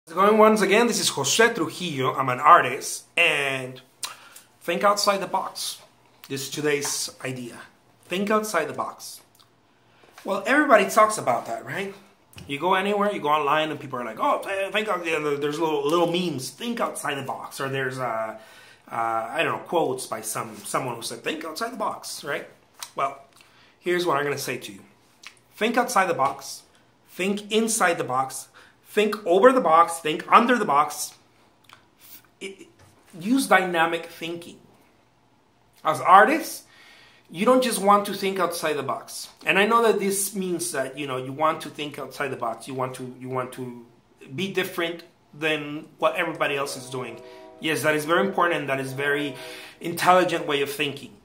How's it going once again? This is Jose Trujillo. I'm an artist and think outside the box. This is today's idea. Think outside the box. Well, everybody talks about that, right? You go anywhere, you go online and people are like, oh, think out, there's little memes, think outside the box. Or there's, I don't know, quotes by someone who said, think outside the box, right? Well, here's what I'm going to say to you. Think outside the box. Think inside the box. Think over the box, think under the box. Use dynamic thinking. As artists, you don't just want to think outside the box. And I know that this means that, you want to think outside the box. You want to be different than what everybody else is doing. Yes, that is very important and that is very intelligent way of thinking.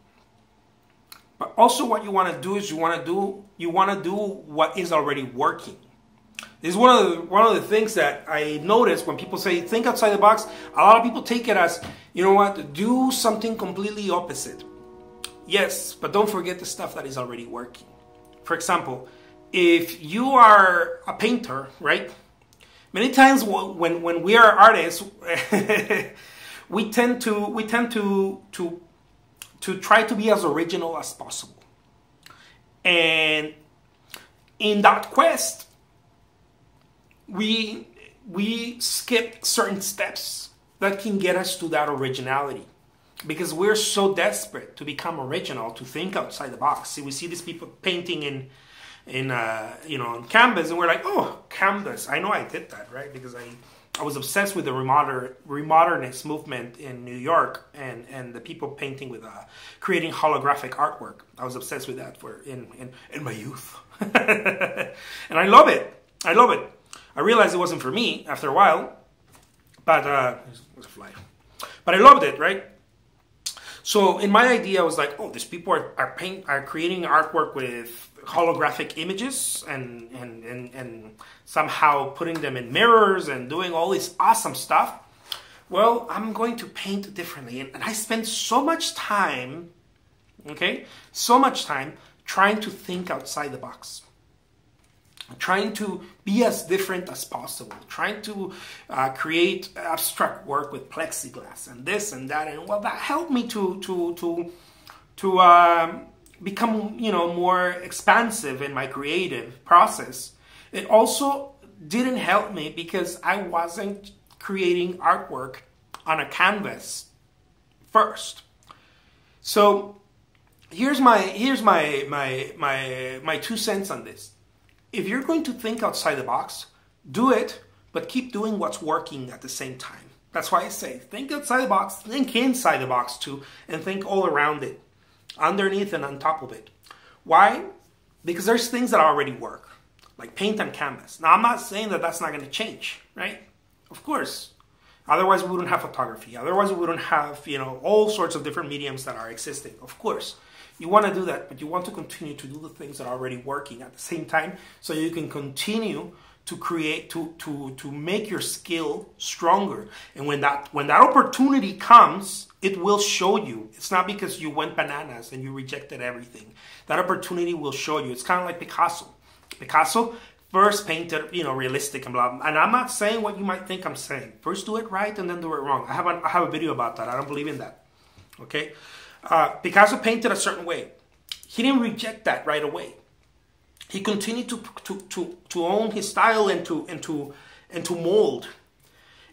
But also what you want to do is you want to do what is already working. This is one of the things that I notice when people say think outside the box. A lot of people take it as, you know what, do something completely opposite. Yes, but don't forget the stuff that is already working. For example, if you are a painter, right? Many times when we are artists, we tend to try to be as original as possible. And in that quest, we skip certain steps that can get us to that originality, because we're so desperate to become original, to think outside the box. See, we see these people painting on canvas, and we're like, oh, canvas. I know I did that, right? Because I was obsessed with the remodernist movement in New York and the people painting with creating holographic artwork. I was obsessed with that in my youth, and I love it. I love it. I realized it wasn't for me after a while, but it was a fly. But I loved it, right? So in my idea, I was like, oh, these people are creating artwork with holographic images and somehow putting them in mirrors and doing all this awesome stuff. Well, I'm going to paint differently, and I spent so much time, so much time trying to think outside the box. Trying to be as different as possible, trying to create abstract work with plexiglass and this and that, and well, that helped me to become more expansive in my creative process. It also didn't help me because I wasn't creating artwork on a canvas first. So here's my 2 cents on this. If you're going to think outside the box, do it, but keep doing what's working at the same time. That's why I say, think outside the box, think inside the box too, and think all around it, underneath and on top of it. Why? Because there's things that already work, like paint on canvas. Now, I'm not saying that that's not going to change, right? Of course. Otherwise, we wouldn't have photography. Otherwise, we wouldn't have, all sorts of different mediums that are existing. Of course. You want to do that, but you want to continue to do the things that are already working at the same time, so you can continue to create, to make your skill stronger. And when that opportunity comes, it will show you. It's not because you went bananas and you rejected everything. That opportunity will show you. It's kind of like Picasso. Picasso first painted, realistic and blah, blah. And I'm not saying what you might think I'm saying. First do it right and then do it wrong. I have a video about that. I don't believe in that. Okay? Picasso painted a certain way. He didn't reject that right away. He continued to own his style and to mold.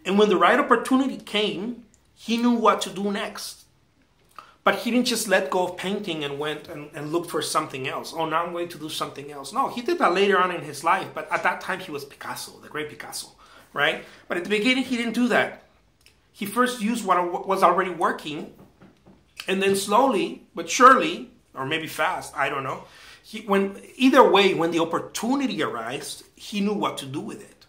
And when the right opportunity came, he knew what to do next. But he didn't just let go of painting and went and looked for something else. Oh, now I'm going to do something else. No, he did that later on in his life. But at that time, he was Picasso, the great Picasso, right? But at the beginning, he didn't do that. He first used what was already working. And then slowly, but surely, or maybe fast, I don't know. Either way, when the opportunity arrived, he knew what to do with it.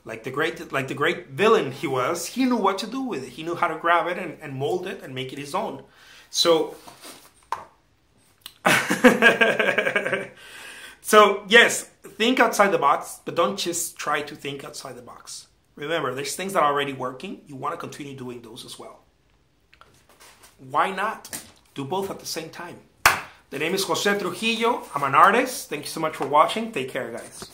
Like the great villain he was, he knew what to do with it. He knew how to grab it and mold it and make it his own. So, yes, think outside the box, but don't just try to think outside the box. Remember, there's things that are already working. You want to continue doing those as well. Why not? Do both at the same time. The name is Jose Trujillo. I'm an artist. Thank you so much for watching. Take care, guys.